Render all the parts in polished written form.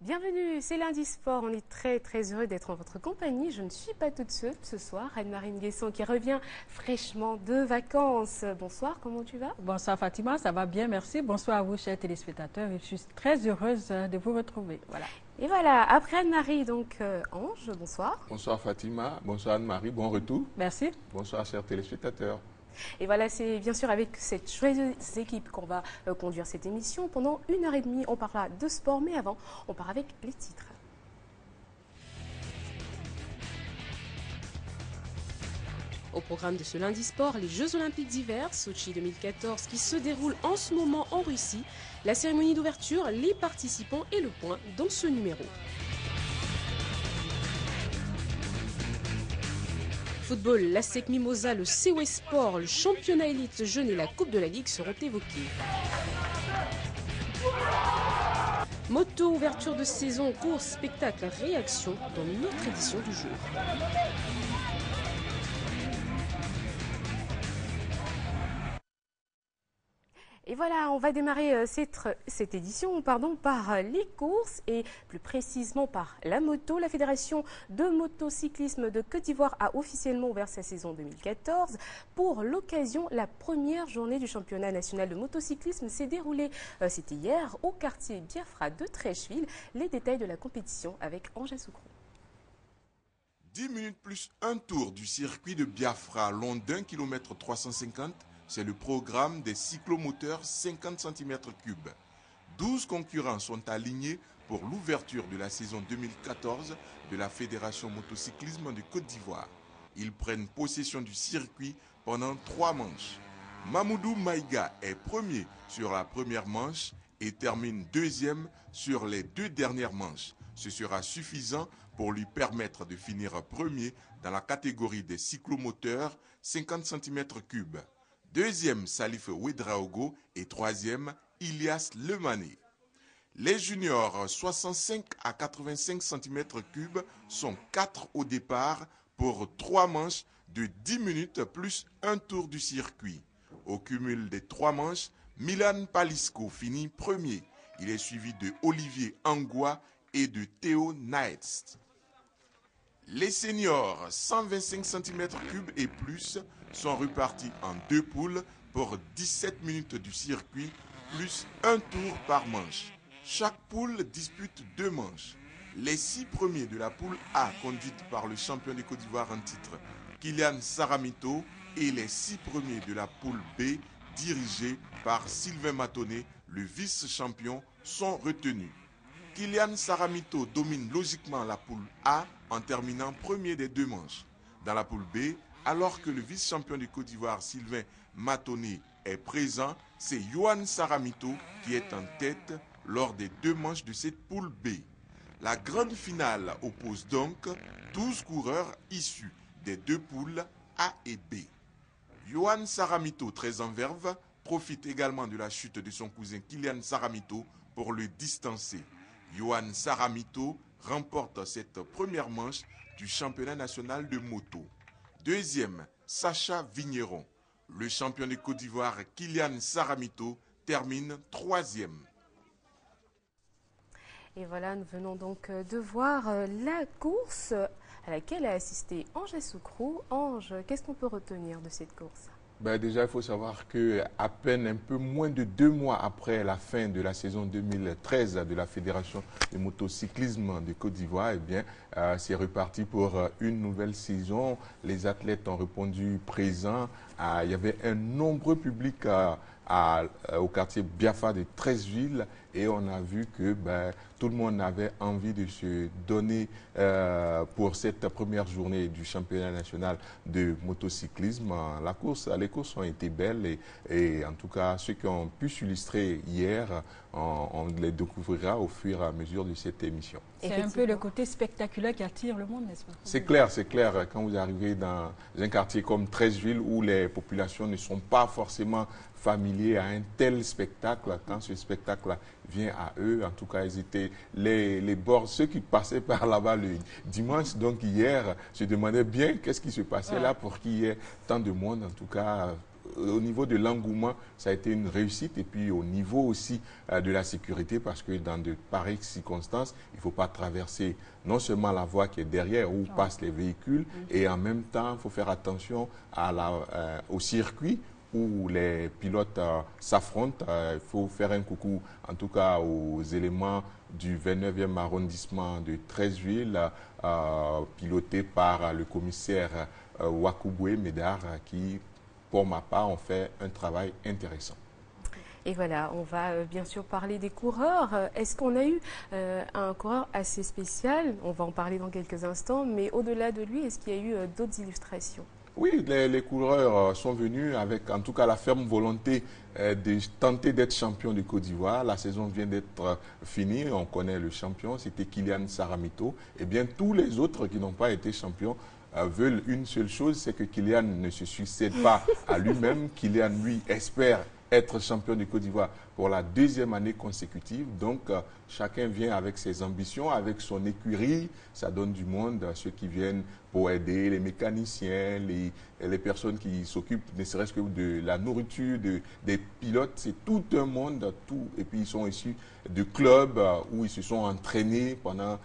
Bienvenue, c'est lundi sport. On est très heureux d'être en votre compagnie. Je ne suis pas toute seule ce soir. Anne-Marie Nguesson qui revient fraîchement de vacances. Bonsoir, comment tu vas? Bonsoir Fatima, ça va bien, merci. Bonsoir à vous, chers téléspectateurs. Je suis très heureuse de vous retrouver. Voilà. Et voilà, après Anne-Marie, donc Ange, bonsoir. Bonsoir Fatima, bonsoir Anne-Marie, bon retour. Merci. Bonsoir chers téléspectateurs. Et voilà, c'est bien sûr avec cette joyeuse équipe qu'on va conduire cette émission. Pendant 1h30, on parlera de sport, mais avant, on part avec les titres. Au programme de ce lundi sport, les Jeux Olympiques d'hiver, Sochi 2014, qui se déroulent en ce moment en Russie. La cérémonie d'ouverture, les participants et le point dans ce numéro. Football, la SEC Mimosa, le COE Sport, le championnat élite jeune et la Coupe de la Ligue seront évoqués. Moto, ouverture de saison, course, spectacle, réaction dans notre édition du jour. Et voilà, on va démarrer cette édition par les courses et plus précisément par la moto. La Fédération de motocyclisme de Côte d'Ivoire a officiellement ouvert sa saison 2014. Pour l'occasion, la première journée du championnat national de motocyclisme s'est déroulée, c'était hier, au quartier Biafra de Treichville. Les détails de la compétition avec Ange Soukrou. 10 minutes plus un tour du circuit de Biafra, long d'1 km 350. C'est le programme des cyclomoteurs 50 cm3. 12 concurrents sont alignés pour l'ouverture de la saison 2014 de la Fédération motocyclisme de Côte d'Ivoire. Ils prennent possession du circuit pendant 3 manches. Mamoudou Maïga est premier sur la première manche et termine deuxième sur les 2 dernières manches. Ce sera suffisant pour lui permettre de finir premier dans la catégorie des cyclomoteurs 50 cm3. Deuxième, Salif Ouedraogo et troisième, Ilias Lemané. Les juniors 65 à 85 cm3 sont 4 au départ pour 3 manches de 10 minutes plus un tour du circuit. Au cumul des 3 manches, Milan Palisco finit premier. Il est suivi de Olivier Angoua et de Théo Naetz. Les seniors 125 cm3 et plus sont repartis en 2 poules pour 17 minutes du circuit plus un tour par manche. Chaque poule dispute 2 manches. Les 6 premiers de la poule A conduite par le champion de Côte d'Ivoire en titre, Kylian Saramito, et les 6 premiers de la poule B dirigés par Sylvain Matonnet, le vice-champion, sont retenus. Kylian Saramito domine logiquement la poule A en terminant premier des 2 manches. Dans la poule B, alors que le vice-champion de Côte d'Ivoire, Sylvain Matonnet, est présent, c'est Yohan Saramito qui est en tête lors des 2 manches de cette poule B. La grande finale oppose donc 12 coureurs issus des 2 poules A et B. Yohan Saramito, très en verve, profite également de la chute de son cousin Kylian Saramito pour le distancer. Yohan Saramito remporte cette première manche du championnat national de moto. Deuxième, Sacha Vigneron. Le champion de Côte d'Ivoire, Kylian Saramito, termine troisième. Et voilà, nous venons donc de voir la course à laquelle a assisté Ange Soukrou. Ange, qu'est-ce qu'on peut retenir de cette course ? Déjà, il faut savoir qu'à peine un peu moins de 2 mois après la fin de la saison 2013 de la Fédération de motocyclisme de Côte d'Ivoire, c'est reparti pour une nouvelle saison. Les athlètes ont répondu présents. Il y avait un nombreux public au quartier Biafra de Treichville et on a vu que tout le monde avait envie de se donner pour cette première journée du championnat national de motocyclisme. Les courses ont été belles et en tout cas ceux qui ont pu s'illustrer hier, on les découvrira au fur et à mesure de cette émission. C'est un peu le côté spectaculaire qui attire le monde, n'est-ce pas? C'est clair. Quand vous arrivez dans un quartier comme Treichville où les populations ne sont pas forcément familiers à un tel spectacle, quand ce spectacle vient à eux, en tout cas, ils étaient les bords, ceux qui passaient par là-bas le dimanche, donc hier, se demandaient bien qu'est-ce qui se passait là pour qu'il y ait tant de monde, en tout cas, au niveau de l'engouement, ça a été une réussite. Et puis au niveau aussi de la sécurité, parce que dans de pareilles circonstances, il ne faut pas traverser non seulement la voie qui est derrière où passent les véhicules, et en même temps, il faut faire attention au circuit où les pilotes s'affrontent. Il faut faire un coucou, en tout cas, aux éléments du 29e arrondissement de Treichville, piloté par le commissaire Wakubwe Médard, qui, pour ma part, ont fait un travail intéressant. Et voilà, on va bien sûr parler des coureurs. Est-ce qu'on a eu un coureur assez spécial? On va en parler dans quelques instants, mais au-delà de lui, est-ce qu'il y a eu d'autres illustrations? Oui, les coureurs sont venus avec, en tout cas, la ferme volonté de tenter d'être champion de Côte d'Ivoire. La saison vient d'être finie, on connaît le champion, c'était Kylian Saramito. Et bien, tous les autres qui n'ont pas été champions veulent une seule chose, c'est que Kylian ne se succède pas à lui-même. Kylian, lui, espère être champion de Côte d'Ivoire pour la 2e année consécutive. Donc, chacun vient avec ses ambitions, avec son écurie. Ça donne du monde, ceux qui viennent pour aider, les mécaniciens, les personnes qui s'occupent ne serait-ce que de la nourriture, des pilotes. C'est tout un monde, tout. Et puis, ils sont issus de clubs où ils se sont entraînés pendant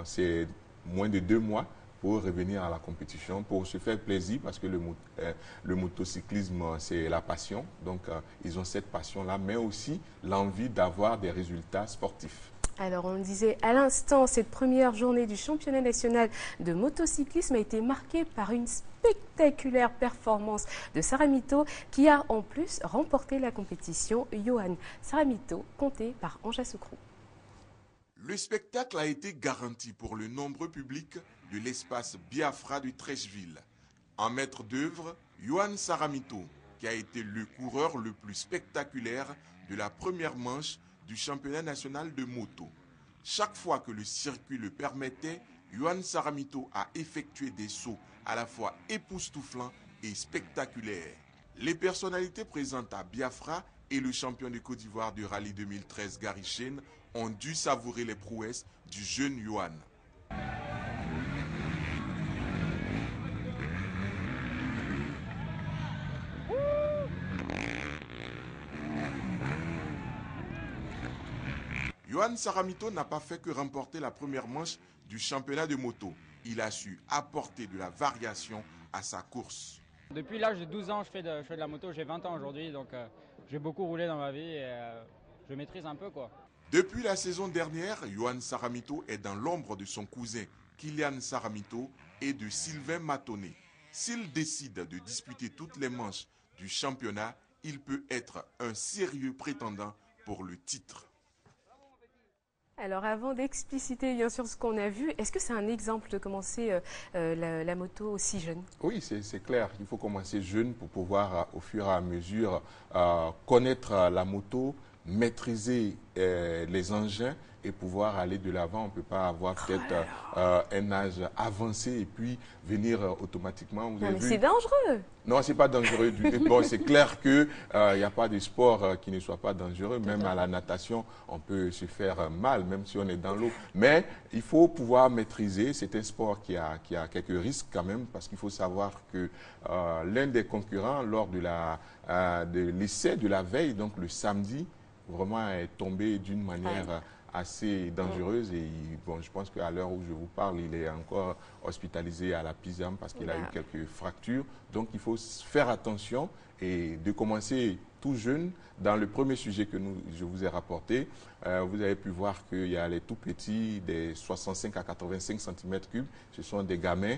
ces moins de 2 mois pour revenir à la compétition, pour se faire plaisir, parce que le motocyclisme, c'est la passion. Donc, ils ont cette passion-là, mais aussi l'envie d'avoir des résultats sportifs. Alors, on le disait à l'instant, cette première journée du championnat national de motocyclisme a été marquée par une spectaculaire performance de Saramito, qui a en plus remporté la compétition. Johan Saramito, compté par Anja Soukrou. Le spectacle a été garanti pour le nombreux public de l'espace Biafra de Treichville. En maître d'œuvre, Johan Saramito, qui a été le coureur le plus spectaculaire de la première manche du championnat national de moto. Chaque fois que le circuit le permettait, Johan Saramito a effectué des sauts à la fois époustouflants et spectaculaires. Les personnalités présentes à Biafra et le champion de Côte d'Ivoire du rallye 2013 Gary Chene ont dû savourer les prouesses du jeune Johan. Johan Saramito n'a pas fait que remporter la première manche du championnat de moto. Il a su apporter de la variation à sa course. Depuis l'âge de 12 ans, je fais de la moto. J'ai 20 ans aujourd'hui, donc j'ai beaucoup roulé dans ma vie et je maîtrise un peu, quoi. Depuis la saison dernière, Johan Saramito est dans l'ombre de son cousin Kylian Saramito et de Sylvain Matonnet. S'il décide de disputer toutes les manches du championnat, il peut être un sérieux prétendant pour le titre. Alors avant d'expliciter bien sûr ce qu'on a vu, est-ce que c'est un exemple de commencer la moto aussi jeune? Oui, c'est clair. Il faut commencer jeune pour pouvoir au fur et à mesure connaître la moto, maîtriser les engins et pouvoir aller de l'avant. On ne peut pas avoir peut-être un âge avancé et puis venir automatiquement. Vous avez vu... C'est dangereux. Non, c'est pas dangereux du tout. Bon, c'est clair qu'il n'y a pas de sport qui ne soit pas dangereux. Même à la natation, on peut se faire mal, même si on est dans l'eau. Mais il faut pouvoir maîtriser. C'est un sport qui a quelques risques quand même, parce qu'il faut savoir que l'un des concurrents, lors de l'essai de la veille, donc le samedi, vraiment est tombé d'une manière assez dangereuse. Et bon, je pense qu'à l'heure où je vous parle, il est encore hospitalisé à la PISAM parce qu'il a eu quelques fractures. Donc, il faut faire attention et de commencer tout jeune. Dans le premier sujet que je vous ai rapporté, vous avez pu voir qu'il y a les tout petits, des 65 à 85 cm3. Ce sont des gamins.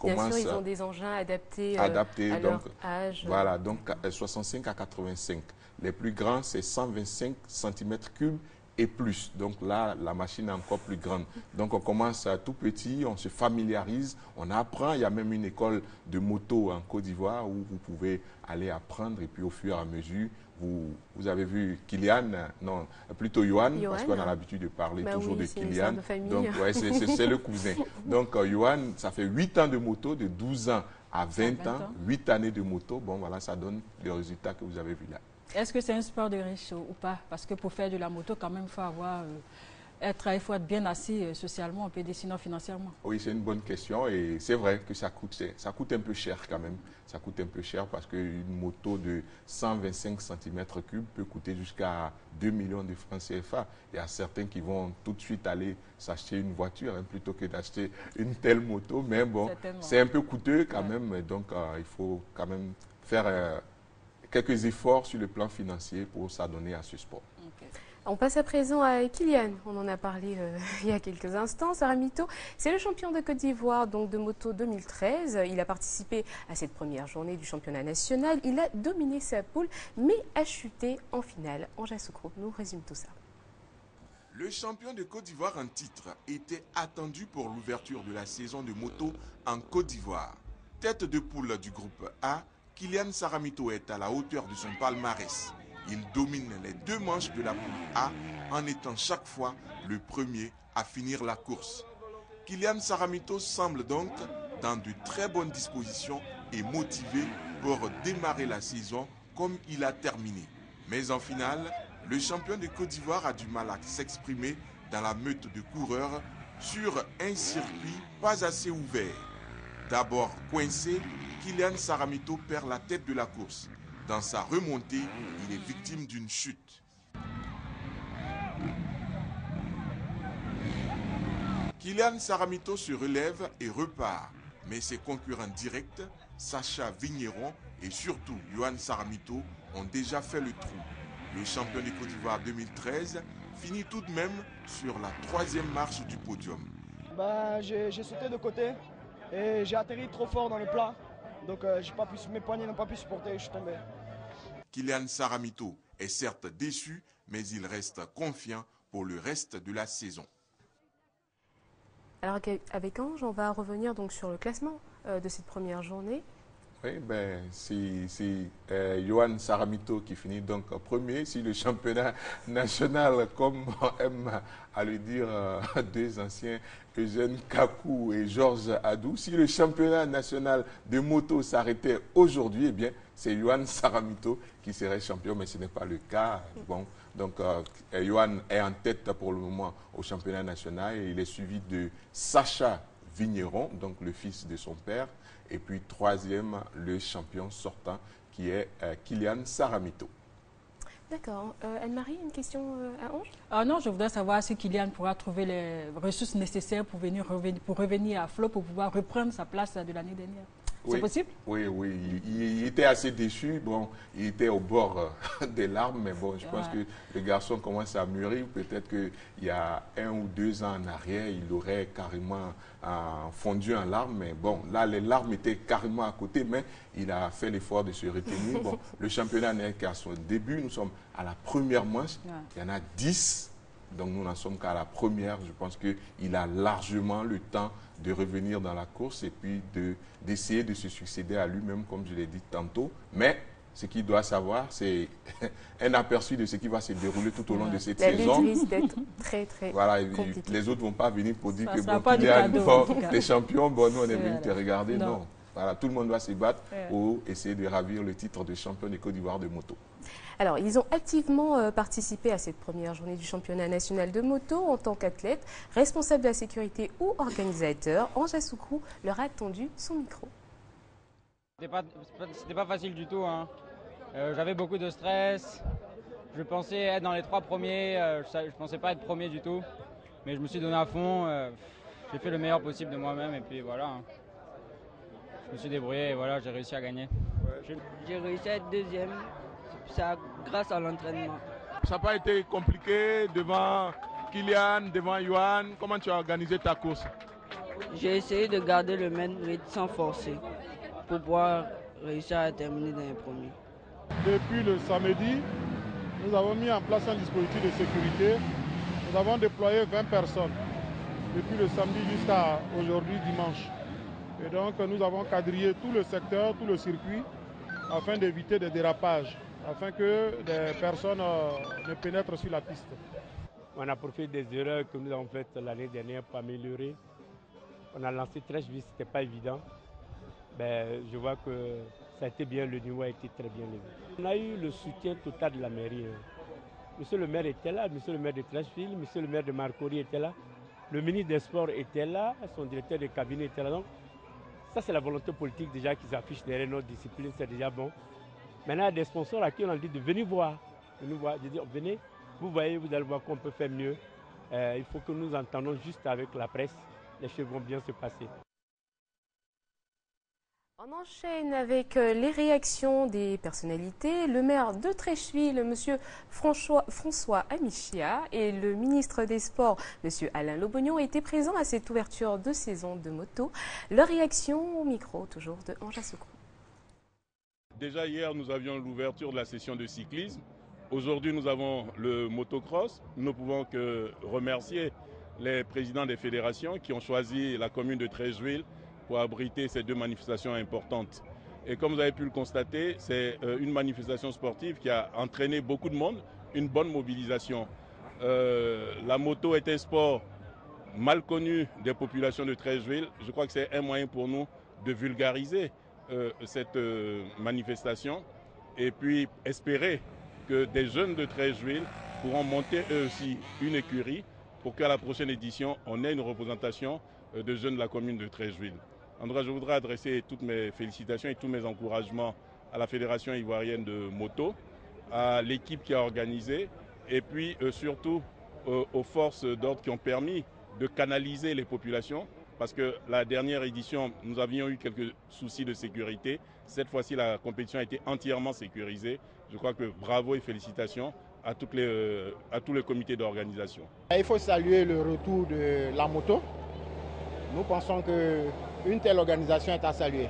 Bien sûr, ils ont des engins adaptés à leur âge. Voilà, donc 65 à 85. Les plus grands, c'est 125 cm3 et plus. Donc là, la machine est encore plus grande. Donc on commence tout petit, on se familiarise, on apprend. Il y a même une école de moto en Côte d'Ivoire où vous pouvez aller apprendre et puis au fur et à mesure, vous avez vu Kylian, non, plutôt Johan, parce qu'on a l'habitude de parler toujours de Kylian. Donc ouais, c'est le cousin. Donc Johan, ça fait 8 ans de moto, de 12 ans à 20 ans, 8 années de moto. Bon voilà, ça donne les résultats que vous avez vus là. Est-ce que c'est un sport de riche ou pas? Parce que pour faire de la moto, quand même, il faut avoir il faut être bien assis socialement, on peut dire, sinon financièrement. Oui, c'est une bonne question et c'est vrai que ça coûte un peu cher quand même. Ça coûte un peu cher parce qu'une moto de 125 cm3 peut coûter jusqu'à 2 millions de francs CFA. Il y a certains qui vont tout de suite aller s'acheter une voiture hein, plutôt que d'acheter une telle moto. Mais bon, c'est un peu coûteux quand même. Donc, il faut quand même faire quelques efforts sur le plan financier pour s'adonner à ce sport. Okay. On passe à présent à Kylian, on en a parlé il y a quelques instants. Saramito, c'est le champion de Côte d'Ivoire donc de moto 2013. Il a participé à cette première journée du championnat national. Il a dominé sa poule, mais a chuté en finale. Anja Soukro nous résume tout ça. Le champion de Côte d'Ivoire en titre était attendu pour l'ouverture de la saison de moto en Côte d'Ivoire. Tête de poule du groupe A, Kylian Saramito est à la hauteur de son palmarès. Il domine les 2 manches de la poule A en étant chaque fois le premier à finir la course. Kylian Saramito semble donc dans de très bonnes dispositions et motivé pour démarrer la saison comme il a terminé. Mais en finale, le champion de Côte d'Ivoire a du mal à s'exprimer dans la meute de coureurs sur un circuit pas assez ouvert. D'abord coincé, Kylian Saramito perd la tête de la course. Dans sa remontée, il est victime d'une chute. Kylian Saramito se relève et repart. Mais ses concurrents directs, Sacha Vigneron et surtout Yohan Saramito, ont déjà fait le trou. Le champion de Côte d'Ivoire 2013 finit tout de même sur la 3e marche du podium. J'ai sauté de côté et j'ai atterri trop fort dans le plat. Donc mes poignets n'ont pas pu supporter et je suis tombé. Kylian Saramito est certes déçu, mais il reste confiant pour le reste de la saison. Alors avec Ange, on va revenir donc sur le classement de cette première journée. Oui, c'est Yohan Saramito qui finit donc premier sur le championnat national, comme aiment à le dire 2 anciens, Eugène Kakou et Georges Adou. Si le championnat national de moto s'arrêtait aujourd'hui, eh bien, c'est Yohan Saramito qui serait champion, mais ce n'est pas le cas. Bon, donc, Yohan est en tête pour le moment au championnat national et il est suivi de Sacha Vigneron, donc le fils de son père. Et puis 3e, le champion sortant qui est Kylian Saramito. D'accord. Anne-Marie, une question à Ange? Non, je voudrais savoir si Kylian pourra trouver les ressources nécessaires pour revenir à flot, pour pouvoir reprendre sa place de l'année dernière. Oui, c'est possible? Oui, il était assez déçu. Bon, il était au bord des larmes, mais bon, je pense que le garçon commence à mûrir. Peut-être qu'il y a 1 ou 2 ans en arrière, il aurait carrément fondu en larmes. Mais bon, là, les larmes étaient carrément à côté, mais il a fait l'effort de se retenir. Bon, le championnat n'est qu'à son début. Nous sommes à la première manche. Il y en a 10. Donc nous n'en sommes qu'à la première. Je pense qu'il a largement le temps de revenir dans la course et puis d'essayer de se succéder à lui-même, comme je l'ai dit tantôt. Mais ce qu'il doit savoir, c'est un aperçu de ce qui va se dérouler tout au long de cette saison. La lutte risque d'être très, très compliquée. Les autres ne vont pas venir pour dire que bon, les champions, bon, nous on est venus te regarder. Non. Voilà, tout le monde doit se battre pour essayer de ravir le titre de champion de Côte d'Ivoire de moto. Alors, ils ont activement participé à cette première journée du championnat national de moto en tant qu'athlète, responsable de la sécurité ou organisateur. Anja Soukro leur a tendu son micro. C'était pas facile du tout. Hein. J'avais beaucoup de stress. Je pensais être dans les 3 premiers. Je pensais pas être premier du tout. Mais je me suis donné à fond. J'ai fait le meilleur possible de moi-même et puis voilà. Hein. Je me suis débrouillé et voilà, j'ai réussi à gagner. J'ai réussi à être 2e. Ça, grâce à l'entraînement. Ça n'a pas été compliqué devant Kylian, devant Yohan. Comment tu as organisé ta course? J'ai essayé de garder le même rythme sans forcer pour pouvoir réussir à terminer dans les premiers. Depuis le samedi, nous avons mis en place un dispositif de sécurité. Nous avons déployé 20 personnes depuis le samedi jusqu'à aujourd'hui dimanche. Et donc nous avons quadrillé tout le secteur, tout le circuit afin d'éviter des dérapages, afin que des personnes ne pénètrent sur la piste. On a profité des erreurs que nous avons faites l'année dernière pour améliorer. On a lancé très vite, ce n'était pas évident. Mais je vois que ça a été bien, le niveau a été très bien levé. On a eu le soutien total de la mairie. Monsieur le maire était là, monsieur le maire de Treichville, monsieur le maire de Marcory était là, le ministre des Sports était là, son directeur de cabinet était là. Donc, ça, c'est la volonté politique déjà qui s'affiche derrière notre discipline, c'est déjà bon. Maintenant, il y a des sponsors à qui on a dit de venir voir. Je dis, venez, vous voyez, vous allez voir qu'on peut faire mieux. Il faut que nous entendons juste avec la presse, les choses vont bien se passer. On enchaîne avec les réactions des personnalités. Le maire de Treichville, M. François Amichia, et le ministre des Sports, M. Alain Lobognon, étaient présents à cette ouverture de saison de moto. Leur réaction au micro, toujours de Anja Soukrou. Déjà hier, nous avions l'ouverture de la session de cyclisme. Aujourd'hui, nous avons le motocross. Nous ne pouvons que remercier les présidents des fédérations qui ont choisi la commune de Treichville pour abriter ces deux manifestations importantes. Et comme vous avez pu le constater, c'est une manifestation sportive qui a entraîné beaucoup de monde, une bonne mobilisation. La moto est un sport mal connu des populations de Treichville. Je crois que c'est un moyen pour nous de vulgariser cette manifestation et puis espérer que des jeunes de Treichville pourront monter eux aussi une écurie pour qu'à la prochaine édition, on ait une représentation de jeunes de la commune de Treichville. En tout cas, je voudrais adresser toutes mes félicitations et tous mes encouragements à la Fédération ivoirienne de moto, à l'équipe qui a organisé et puis surtout aux forces d'ordre qui ont permis de canaliser les populations parce que la dernière édition, nous avions eu quelques soucis de sécurité. Cette fois-ci, la compétition a été entièrement sécurisée. Je crois que bravo et félicitations à tous les comités d'organisation. Il faut saluer le retour de la moto. Nous pensons qu'une telle organisation est à saluer.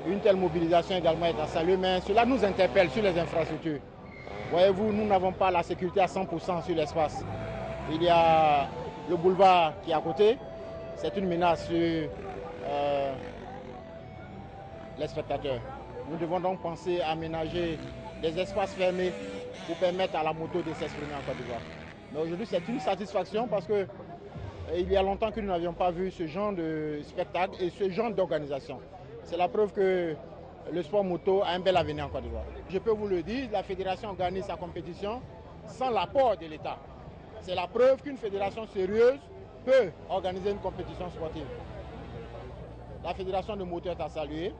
Une telle mobilisation également est à saluer, mais cela nous interpelle sur les infrastructures. Voyez-vous, nous n'avons pas la sécurité à 100% sur l'espace. Il y a le boulevard qui est à côté. C'est une menace sur les spectateurs. Nous devons donc penser à aménager des espaces fermés pour permettre à la moto de s'exprimer en Côte d'Ivoire. Mais aujourd'hui, c'est une satisfaction parce que il y a longtemps que nous n'avions pas vu ce genre de spectacle et ce genre d'organisation. C'est la preuve que le sport moto a un bel avenir en Côte d'Ivoire. Je peux vous le dire, la fédération organise sa compétition sans l'apport de l'État. C'est la preuve qu'une fédération sérieuse peut organiser une compétition sportive. La fédération de moto est à saluer.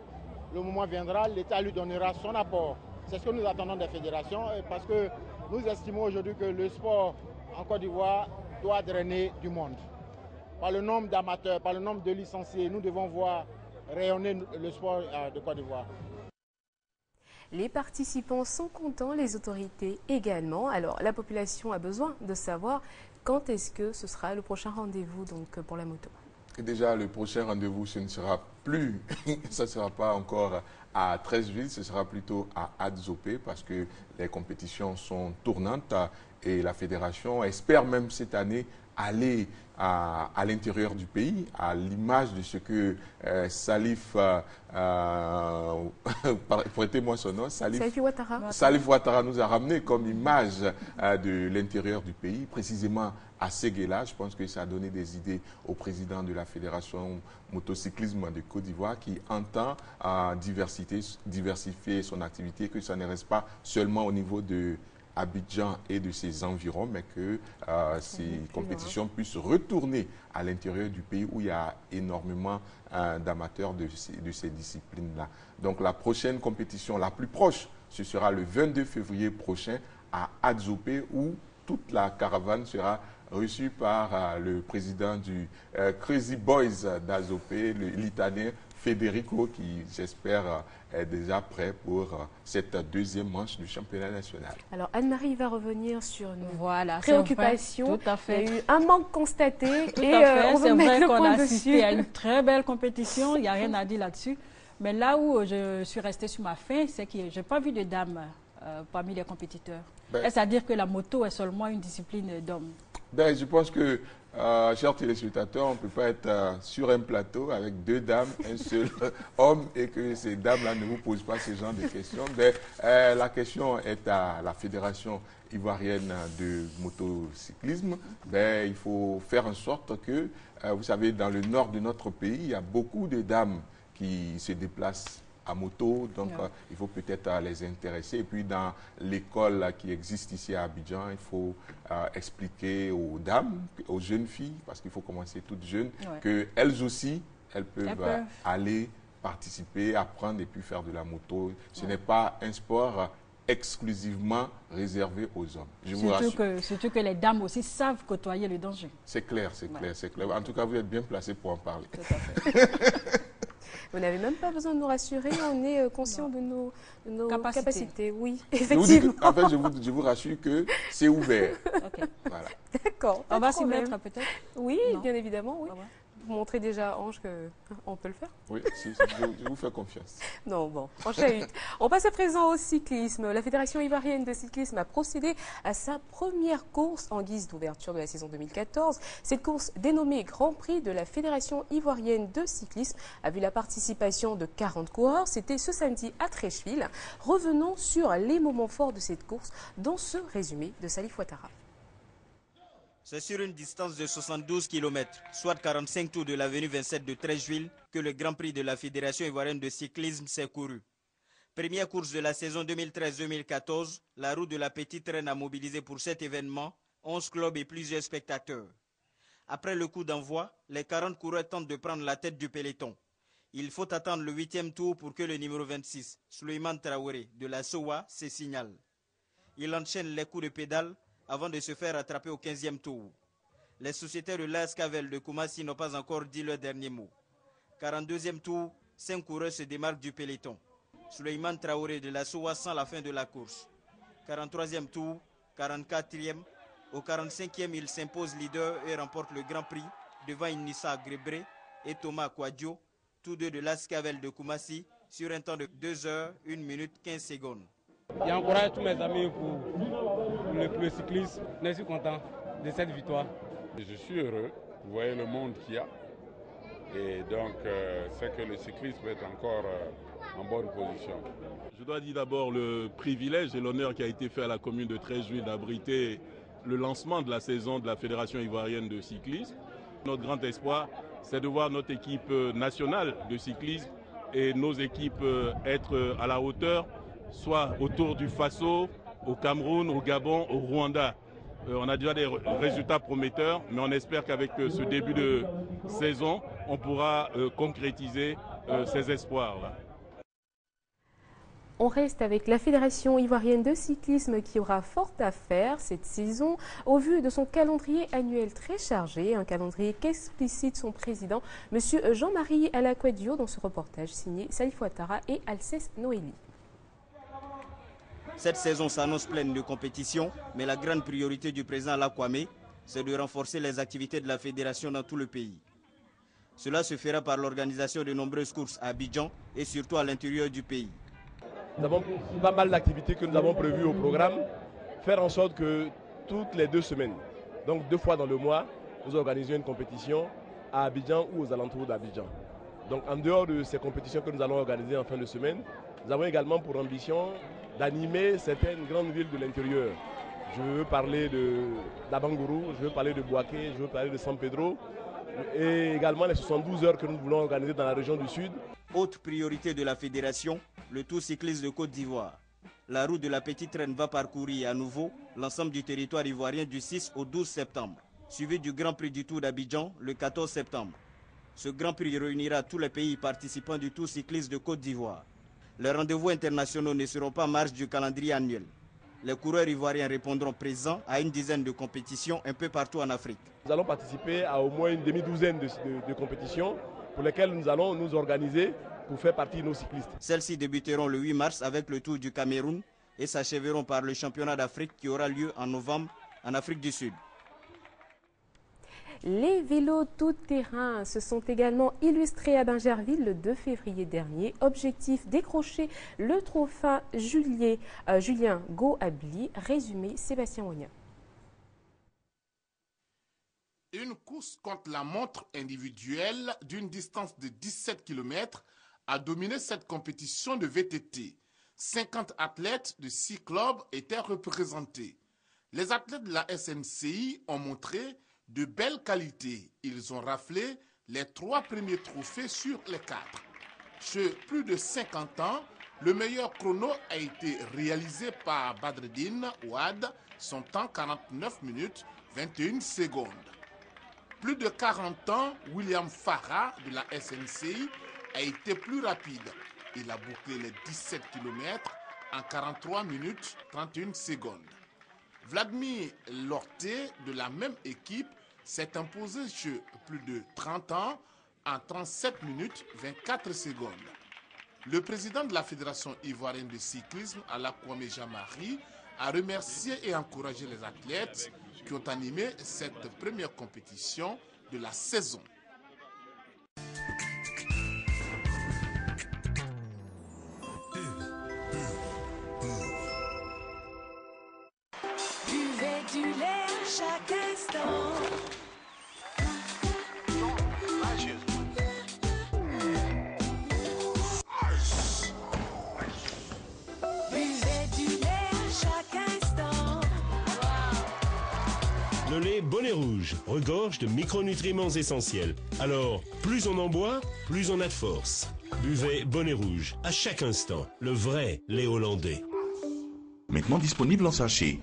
Le moment viendra, l'État lui donnera son apport. C'est ce que nous attendons des fédérations parce que nous estimons aujourd'hui que le sport en Côte d'Ivoire doit drainer du monde. Par le nombre d'amateurs, par le nombre de licenciés, nous devons voir rayonner le sport de Côte d'Ivoire. Les participants sont contents, les autorités également. Alors, la population a besoin de savoir quand est-ce que ce sera le prochain rendez-vous donc, pour la moto. Et déjà, le prochain rendez-vous, ce ne sera plus, ça ne sera pas encore à Treichville, ce sera plutôt à Adzopé parce que les compétitions sont tournantes et la fédération espère même cette année aller à l'intérieur du pays, à l'image de ce que Salif, prêtez-moi son nom, Salif Ouattara nous a ramené comme image de l'intérieur du pays, précisément à Séguéla. Je pense que ça a donné des idées au président de la Fédération motocyclisme de Côte d'Ivoire qui entend diversifier son activité, que ça ne reste pas seulement au niveau de Abidjan et de ses environs, mais que ces compétitions puissent retourner à l'intérieur du pays où il y a énormément d'amateurs de ces disciplines-là. Donc la prochaine compétition, la plus proche, ce sera le 22 février prochain à Adzopé où toute la caravane sera reçue par le président du Crazy Boys d'Adzopé, l'Italien Federico, qui j'espère est déjà prêt pour cette deuxième manche du championnat national. Alors Anne-Marie va revenir sur nos Tout préoccupations. à fait. Il y a eu un manque constaté Tout et à fait. on va mettre le point dessus. Assisté à une très belle compétition, il n'y a rien à dire là-dessus. Mais là où je suis restée sur ma faim, c'est que je n'ai pas vu de dames parmi les compétiteurs. Est-ce à dire que la moto est seulement une discipline d'hommes? Je pense que, chers téléspectateurs, on ne peut pas être sur un plateau avec deux dames, un seul homme, et que ces dames-là ne vous posent pas ce genre de questions. Mais, la question est à la Fédération ivoirienne de motocyclisme. Il faut faire en sorte que, vous savez, dans le nord de notre pays, il y a beaucoup de dames qui se déplacent à moto, donc il faut peut-être les intéresser. Et puis dans l'école qui existe ici à Abidjan, il faut expliquer aux dames, aux jeunes filles, parce qu'il faut commencer toutes jeunes, qu'elles aussi, elles peuvent aller participer, apprendre et puis faire de la moto. Ce n'est pas un sport exclusivement réservé aux hommes. Surtout que les dames aussi savent côtoyer le danger. C'est clair, c'est clair, c'est clair. En tout cas, vous êtes bien placé pour en parler. Tout à fait. Vous n'avez même pas besoin de nous rassurer, on est conscient de nos capacités. Oui, effectivement. En fait, je vous rassure que c'est ouvert. Voilà. D'accord. On va s'y mettre peut-être. Oui, bien évidemment, oui. Vous montrez déjà, Ange, qu'on peut le faire? Oui, je vous fais confiance. Non, bon, on chahute. On passe à présent au cyclisme. La Fédération ivoirienne de cyclisme a procédé à sa première course en guise d'ouverture de la saison 2014. Cette course, dénommée Grand Prix de la Fédération ivoirienne de cyclisme, a vu la participation de 40 coureurs. C'était ce samedi à Treichville. Revenons sur les moments forts de cette course dans ce résumé de Salif Ouattara. C'est sur une distance de 72 km, soit 45 tours de l'avenue 27 de Treichville, que le Grand Prix de la Fédération ivoirienne de cyclisme s'est couru. Première course de la saison 2013-2014, la route de la Petite Reine a mobilisé pour cet événement 11 clubs et plusieurs spectateurs. Après le coup d'envoi, les 40 coureurs tentent de prendre la tête du peloton. Il faut attendre le 8e tour pour que le numéro 26, Souleymane Traoré, de la SOA, se signale. Il enchaîne les coups de pédale avant de se faire attraper au 15e tour. Les sociétaires de l'AS Cavel de Koumassi n'ont pas encore dit leur dernier mot. 42e tour, 5 coureurs se démarquent du peloton. Souleymane Traoré de la SOA sent la fin de la course. 43e tour, 44e. Au 45e, il s'impose leader et remporte le Grand Prix devant Inissa Grebré et Thomas Kouadio, tous deux de l'AS Cavel de Koumassi, sur un temps de 2 heures, 1 minute 15 secondes. J'encourage tous mes amis pour le cyclisme. Je suis content de cette victoire. Je suis heureux. Vous voyez le monde qu'il y a. Et donc, c'est que le cyclisme est encore en bonne position. Je dois dire d'abord le privilège et l'honneur qui a été fait à la commune de Treichville d'abriter le lancement de la saison de la Fédération ivoirienne de cyclisme. Notre grand espoir, c'est de voir notre équipe nationale de cyclisme et nos équipes être à la hauteur, soit autour du Faso, au Cameroun, au Gabon, au Rwanda. On a déjà des résultats prometteurs, mais on espère qu'avec ce début de saison, on pourra concrétiser ces espoirs-là. On reste avec la Fédération ivoirienne de cyclisme qui aura fort à faire cette saison au vu de son calendrier annuel très chargé, un calendrier qu'explicite son président, M. Jean-Marie Alakouedio, dans ce reportage signé Salif Ouattara et Alcès Noélie. Cette saison s'annonce pleine de compétition, mais la grande priorité du président Alakwame, c'est de renforcer les activités de la fédération dans tout le pays. Cela se fera par l'organisation de nombreuses courses à Abidjan et surtout à l'intérieur du pays. Nous avons pas mal d'activités que nous avons prévues au programme. Faire en sorte que toutes les 2 semaines, donc 2 fois dans le mois, nous organisons une compétition à Abidjan ou aux alentours d'Abidjan. Donc en dehors de ces compétitions que nous allons organiser en fin de semaine, nous avons également pour ambition d'animer certaines grandes villes de l'intérieur. Je veux parler d'Abangourou, je veux parler de Bouaké, je veux parler de San Pedro et également les 72 heures que nous voulons organiser dans la région du Sud. Autre priorité de la fédération, le Tour cycliste de Côte d'Ivoire. La route de la Petite Reine va parcourir à nouveau l'ensemble du territoire ivoirien du 6 au 12 septembre, suivi du Grand Prix du Tour d'Abidjan le 14 septembre. Ce Grand Prix réunira tous les pays participants du Tour cycliste de Côte d'Ivoire. Les rendez-vous internationaux ne seront pas en marge du calendrier annuel. Les coureurs ivoiriens répondront présents à une dizaine de compétitions un peu partout en Afrique. Nous allons participer à au moins une demi-douzaine de compétitions pour lesquelles nous allons nous organiser pour faire partie de nos cyclistes. Celles-ci débuteront le 8 mars avec le Tour du Cameroun et s'achèveront par le championnat d'Afrique qui aura lieu en novembre en Afrique du Sud. Les vélos tout-terrain se sont également illustrés à Bingerville le 2 février dernier. Objectif, décrocher le trophée Julien Go-Abli. Résumé, Sébastien Wagner. Une course contre la montre individuelle d'une distance de 17 km a dominé cette compétition de VTT. 50 athlètes de 6 clubs étaient représentés. Les athlètes de la SNCI ont montré de belles qualités. Ils ont raflé les 3 premiers trophées sur les 4. Chez plus de 50 ans, le meilleur chrono a été réalisé par Badreddine Ouad, son temps 49 minutes 21 secondes. Plus de 40 ans, William Farah de la SNCI a été plus rapide. Il a bouclé les 17 km en 43 minutes 31 secondes. Vladimir Lorté de la même équipe s'est imposé chez plus de 30 ans en 37 minutes 24 secondes. Le président de la Fédération ivoirienne de cyclisme, Alakwame Jamari, a remercié et encouragé les athlètes qui ont animé cette première compétition de la saison. Buvez du lait à chaque instant. Le lait Bonnet Rouge regorge de micronutriments essentiels. Alors, plus on en boit, plus on a de force. Buvez Bonnet Rouge à chaque instant, le vrai lait hollandais. Maintenant disponible en sachet.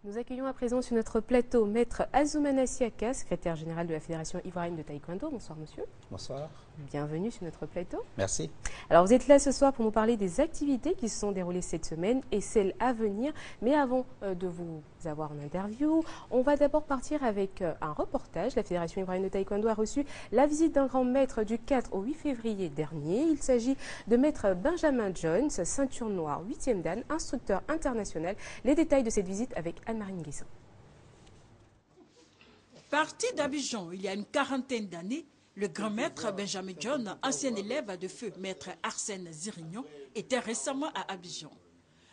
Nous accueillons à présent sur notre plateau Maître Azoumana Siaka, secrétaire général de la Fédération ivoirienne de taekwondo. Bonsoir monsieur. Bonsoir. Bienvenue sur notre plateau. Merci. Alors vous êtes là ce soir pour nous parler des activités qui se sont déroulées cette semaine et celles à venir. Mais avant de vous avoir en interview, on va d'abord partir avec un reportage. La Fédération ivoirienne de taekwondo a reçu la visite d'un grand maître du 4 au 8 février dernier. Il s'agit de maître Benjamin Jones, ceinture noire 8e dan, instructeur international. Les détails de cette visite avec Anne-Marie Nguessin. Parti d'Abidjan il y a une quarantaine d'années, le grand maître Benjamin John, ancien élève de feu maître Arsène Zirignon, était récemment à Abidjan.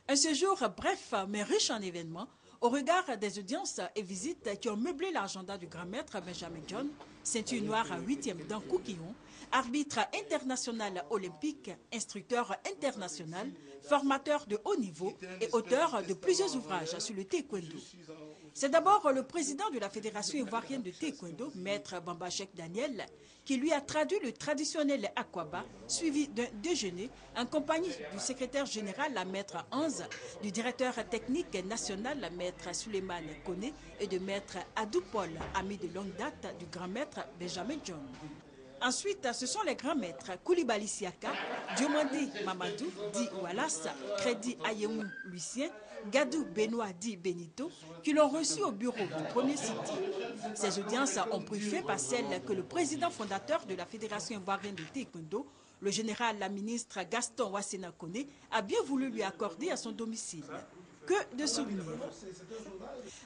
Un séjour bref mais riche en événements, au regard des audiences et visites qui ont meublé l'agenda du grand maître Benjamin John, ceinture noire à 8e dans Koukillon, arbitre international olympique, instructeur international, formateur de haut niveau et auteur de plusieurs ouvrages sur le taekwondo. C'est d'abord le président de la Fédération ivoirienne de taekwondo, maître Bamba Cheikh Daniel, qui lui a traduit le traditionnel Akwaba, suivi d'un déjeuner en compagnie du secrétaire général, la maître Hans, du directeur technique national, la maître Suleiman Kone, et de maître Adou Paul, ami de longue date du grand maître Benjamin John. Ensuite, ce sont les grands maîtres Koulibaly Siaka, Diomandé Mamadou, dit Wallace, Crédit Ayemou Lucien, Gadou Benoît dit Benito, qui l'ont reçu au bureau du premier site. Ces audiences ont pris fin par celle que le président fondateur de la Fédération ivoirienne de taekwondo, le général la ministre Gaston Wassena Kone, a bien voulu lui accorder à son domicile. Que de souvenirs.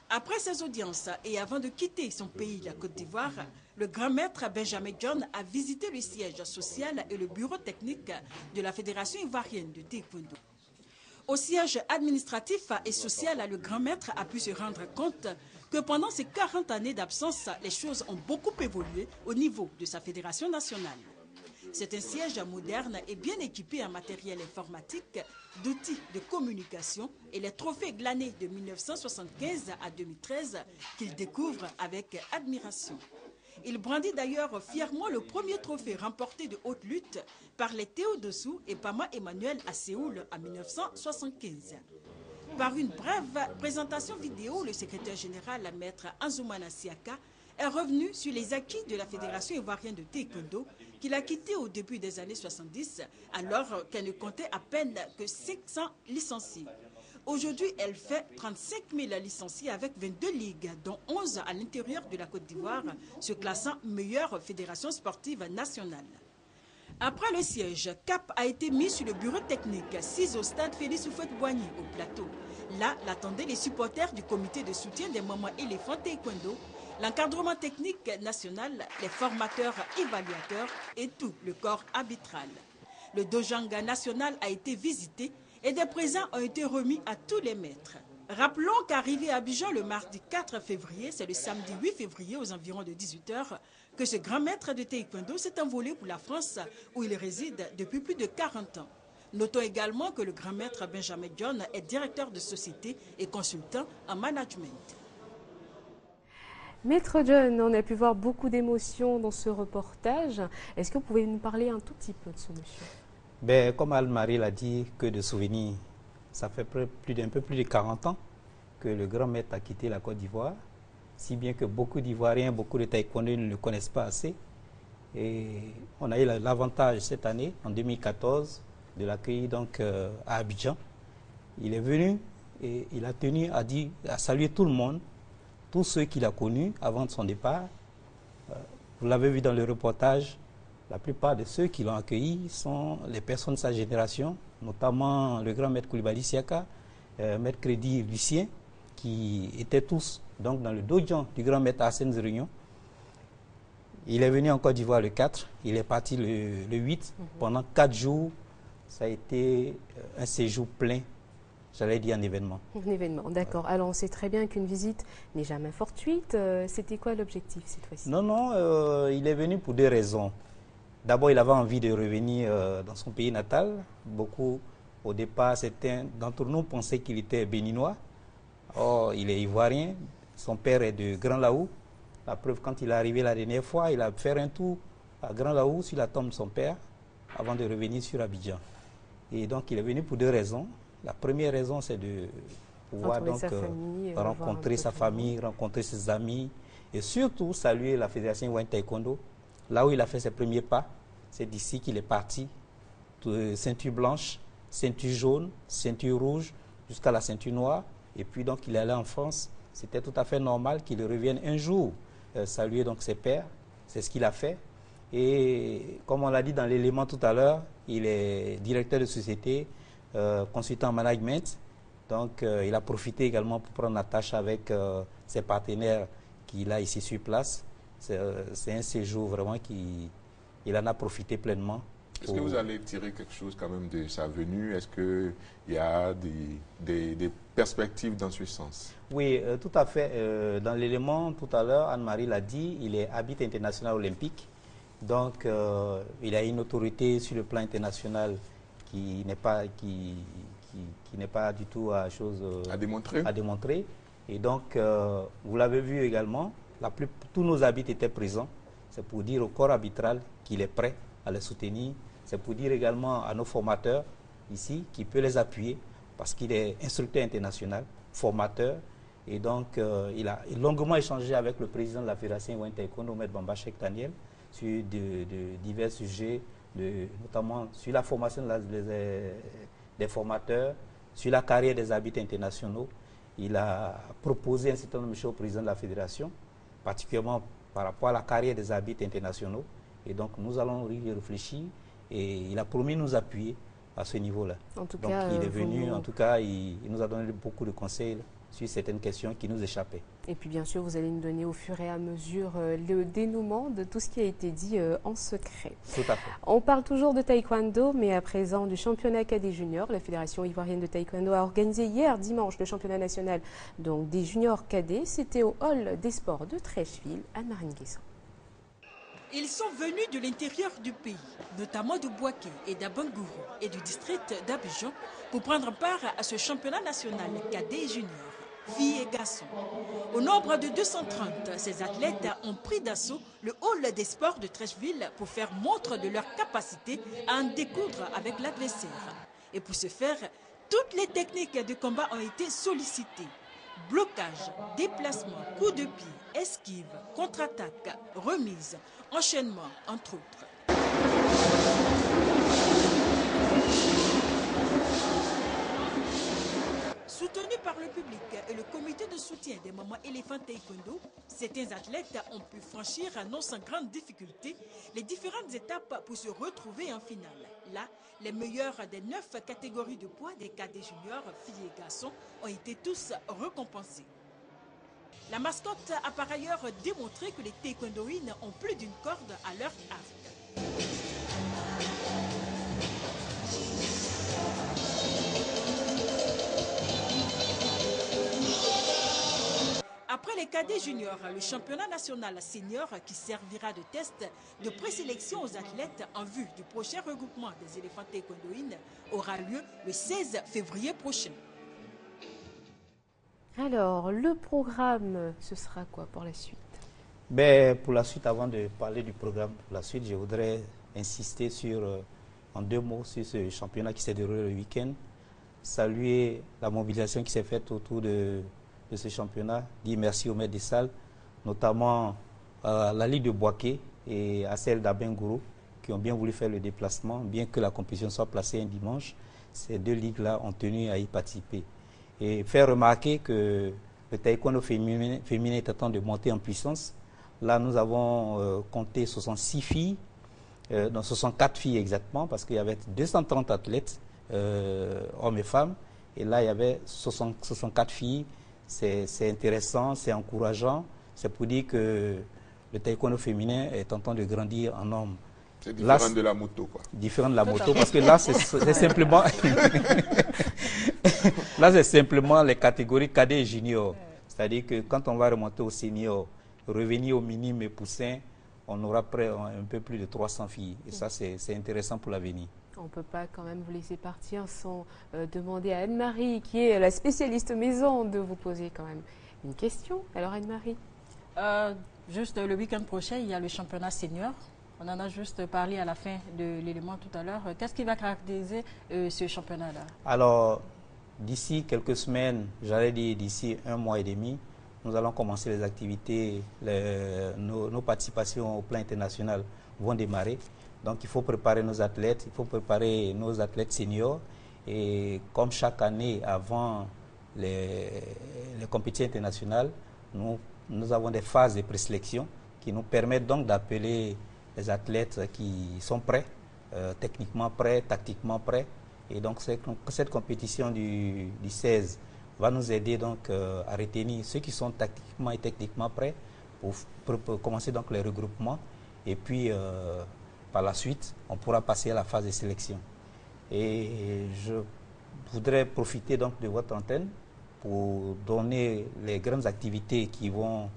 Après ces audiences et avant de quitter son pays, la Côte d'Ivoire, le grand maître Benjamin John a visité le siège social et le bureau technique de la Fédération ivoirienne de taekwondo. Au siège administratif et social, le grand maître a pu se rendre compte que pendant ces 40 années d'absence, les choses ont beaucoup évolué au niveau de sa fédération nationale. C'est un siège moderne et bien équipé en matériel informatique, d'outils de communication et les trophées glanés de 1975 à 2013 qu'il découvre avec admiration. Il brandit d'ailleurs fièrement le premier trophée remporté de haute lutte par les Théo Dossou et Pama Emmanuel à Séoul en 1975. Par une brève présentation vidéo, le secrétaire général, la maître Azoumana Siaka, est revenu sur les acquis de la Fédération ivoirienne de taekwondo qu'il a quitté au début des années 70, alors qu'elle ne comptait à peine que 500 licenciés. Aujourd'hui, elle fait 35 000 licenciés avec 22 ligues, dont 11 à l'intérieur de la Côte d'Ivoire, se classant meilleure fédération sportive nationale. Après le siège, cap a été mis sur le bureau technique, 6 au stade Félix Houphouët-Boigny, au plateau. Là, l'attendaient les supporters du comité de soutien des mamans éléphants taekwondo, l'encadrement technique national, les formateurs évaluateurs et tout le corps arbitral. Le Dojanga national a été visité et des présents ont été remis à tous les maîtres. Rappelons qu'arrivé à Abidjan le mardi 4 février, c'est le samedi 8 février aux environs de 18h, que ce grand maître de taekwondo s'est envolé pour la France où il réside depuis plus de 40 ans. Notons également que le grand maître Benjamin John est directeur de société et consultant en management. Maître John, on a pu voir beaucoup d'émotions dans ce reportage. Est-ce que vous pouvez nous parler un tout petit peu de ce monsieur? Ben, comme Anne-Marie l'a dit, que de souvenirs. Ça fait un peu plus de 40 ans que le grand maître a quitté la Côte d'Ivoire, si bien que beaucoup d'Ivoiriens, beaucoup de taekwondais ne le connaissent pas assez. Et on a eu l'avantage cette année, en 2014, de l'accueillir donc à Abidjan. Il est venu et il a tenu à saluer tout le monde, tous ceux qu'il a connus avant de son départ. Vous l'avez vu dans le reportage, la plupart de ceux qui l'ont accueilli sont les personnes de sa génération, notamment le grand maître Koulibaly Siaka, maître Crédit Lucien, qui étaient tous donc dans le dojo du grand maître Arsène Réunion. Il est venu en Côte d'Ivoire le 4, il est parti le 8. Pendant 4 jours, ça a été un séjour plein, j'allais dire un événement. Un événement, d'accord. Alors on sait très bien qu'une visite n'est jamais fortuite. C'était quoi l'objectif cette fois-ci? Non, il est venu pour 2 raisons. D'abord, il avait envie de revenir dans son pays natal. Beaucoup, au départ, certains d'entre nous pensaient qu'il était béninois. Or, il est ivoirien. Son père est de Grand Laou. La preuve, quand il est arrivé la dernière fois, il a fait un tour à Grand Laou sur la tombe de son père avant de revenir sur Abidjan. Et donc, il est venu pour 2 raisons. La première raison, c'est de pouvoir donc rencontrer sa famille, rencontrer ses amis et surtout saluer la Fédération Ivoirienne Taekwondo. Là où il a fait ses premiers pas, c'est d'ici qu'il est parti. Ceinture blanche, ceinture jaune, ceinture rouge, jusqu'à la ceinture noire. Et puis donc il est allé en France. C'était tout à fait normal qu'il revienne un jour saluer donc ses pairs. C'est ce qu'il a fait. Et comme on l'a dit dans l'élément tout à l'heure, il est directeur de société, consultant en management. Donc il a profité également pour prendre la tâche avec ses partenaires qu'il a ici sur place. C'est un séjour vraiment qu'il en a profité pleinement. Est-ce que vous allez tirer quelque chose quand même de sa venue? Est-ce qu'il y a des perspectives dans ce sens? Oui, tout à fait. Dans l'élément tout à l'heure, Anne-Marie l'a dit, il est arbitre international olympique. Donc, il a une autorité sur le plan international qui n'est pas du tout à démontrer. Et donc, vous l'avez vu également, tous nos arbitres étaient présents. C'est pour dire au corps arbitral qu'il est prêt à les soutenir. C'est pour dire également à nos formateurs ici qu'il peut les appuyer parce qu'il est instructeur international, formateur. Et donc, il a longuement échangé avec le président de la Fédération Ivoirienne Taekwondo, M. Bamba Cheikh Daniel, sur de divers sujets, notamment sur la formation des formateurs, sur la carrière des arbitres internationaux. Il a proposé un certain nombre de choses au président de la Fédération, particulièrement par rapport à la carrière des arbitres internationaux. Et donc, nous allons y réfléchir et il a promis de nous appuyer à ce niveau-là. Donc, il est venu, en tout cas, il nous a donné beaucoup de conseils sur certaines questions qui nous échappaient. Et puis, bien sûr, vous allez nous donner au fur et à mesure le dénouement de tout ce qui a été dit en secret. Tout à fait. On parle toujours de taekwondo, mais à présent du championnat cadet junior. La Fédération ivoirienne de taekwondo a organisé hier dimanche le championnat national donc des juniors cadets. C'était au hall des sports de Treichville, Anne-Marine Guesson. Ils sont venus de l'intérieur du pays, notamment de Bouaké et d'Abangourou et du district d'Abidjan, pour prendre part à ce championnat national cadet et junior, filles et garçons. Au nombre de 230, ces athlètes ont pris d'assaut le hall des sports de Treichville pour faire montre de leur capacité à en découdre avec l'adversaire. Et pour ce faire, toutes les techniques de combat ont été sollicitées. Blocage, déplacement, coup de pied, esquive, contre-attaque, remise, enchaînement, entre autres. Soutenus par le public et le comité de soutien des mamans éléphants taekwondo, certains athlètes ont pu franchir non sans grande difficulté les différentes étapes pour se retrouver en finale. Là, les meilleurs des 9 catégories de poids des cadets juniors, filles et garçons, ont été tous récompensés. La mascotte a par ailleurs démontré que les taekwondoïnes ont plus d'une corde à leur arc. Après les les cadets juniors, le championnat national senior qui servira de test de présélection aux athlètes en vue du prochain regroupement des éléphants taekwondoïnes aura lieu le 16 février prochain. Alors, le programme, ce sera quoi pour la suite? Ben, pour la suite, avant de parler du programme pour la suite, je voudrais insister en 2 mots sur ce championnat qui s'est déroulé le week-end. Saluer la mobilisation qui s'est faite autour de ce championnat, dire merci aux maîtres des salles, notamment à la Ligue de Boaké et à celle d'Abengourou, qui ont bien voulu faire le déplacement, bien que la compétition soit placée un dimanche. Ces 2 ligues-là ont tenu à y participer. Et faire remarquer que le taekwondo féminin est en train de monter en puissance. Là, nous avons compté 66 filles, 64 filles exactement, parce qu'il y avait 230 athlètes, hommes et femmes. Et là, il y avait 64 filles. C'est intéressant, c'est encourageant. C'est pour dire que le taekwondo féminin est en train de grandir en nombre. C'est différent de la moto, quoi. Différent de la moto, parce que là, c'est simplement... là, c'est simplement les catégories cadets et juniors. C'est-à-dire que quand on va remonter au senior, revenir au minime et poussin, on aura près un peu plus de 300 filles. Et ça, c'est intéressant pour l'avenir. On ne peut pas quand même vous laisser partir sans demander à Anne-Marie, qui est la spécialiste maison, de vous poser quand même une question. Alors Anne-Marie, juste le week-end prochain, il y a le championnat senior. On en a juste parlé à la fin de l'élément tout à l'heure. Qu'est-ce qui va caractériser ce championnat-là? Alors, d'ici quelques semaines, j'allais dire d'ici 1 mois et demi, nous allons commencer les activités, nos participations au plan international vont démarrer. Donc il faut préparer nos athlètes, il faut préparer nos athlètes seniors. Et comme chaque année avant les compétitions internationales, nous avons des phases de présélection qui nous permettent donc d'appeler les athlètes qui sont prêts, techniquement prêts, tactiquement prêts. Et donc cette compétition du 16 va nous aider donc à retenir ceux qui sont tactiquement et techniquement prêts pour commencer donc les regroupements. Et puis par la suite, on pourra passer à la phase de sélection. Et je voudrais profiter donc de votre antenne pour donner les grandes activités qui vont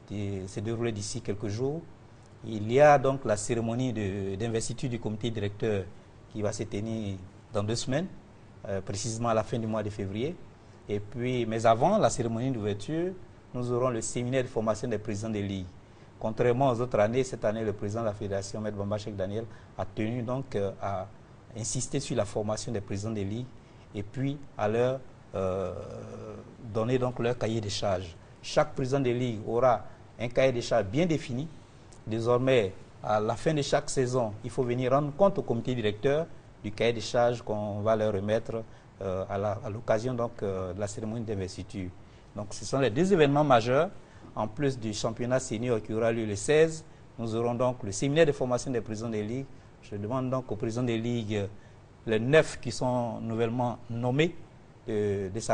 se dérouler d'ici quelques jours. Il y a donc la cérémonie d'investiture du comité directeur qui va se tenir dans 2 semaines, précisément à la fin du mois de février. Et puis, mais avant la cérémonie d'ouverture, nous aurons le séminaire de formation des présidents des ligues. Contrairement aux autres années, cette année, le président de la fédération, M. Bamba Cheikh Daniel, a tenu donc à insister sur la formation des présidents des ligues et puis à leur donner donc leur cahier de charges. Chaque président des ligues aura un cahier de charges bien défini. Désormais, à la fin de chaque saison, il faut venir rendre compte au comité directeur du cahier de charges qu'on va leur remettre à l'occasion donc de la cérémonie d'investiture. Donc ce sont les 2 événements majeurs. En plus du championnat senior qui aura lieu le 16, nous aurons donc le séminaire de formation des présidents des ligues. Je demande donc aux présidents des ligues, les 9 qui sont nouvellement nommés, de s'appeler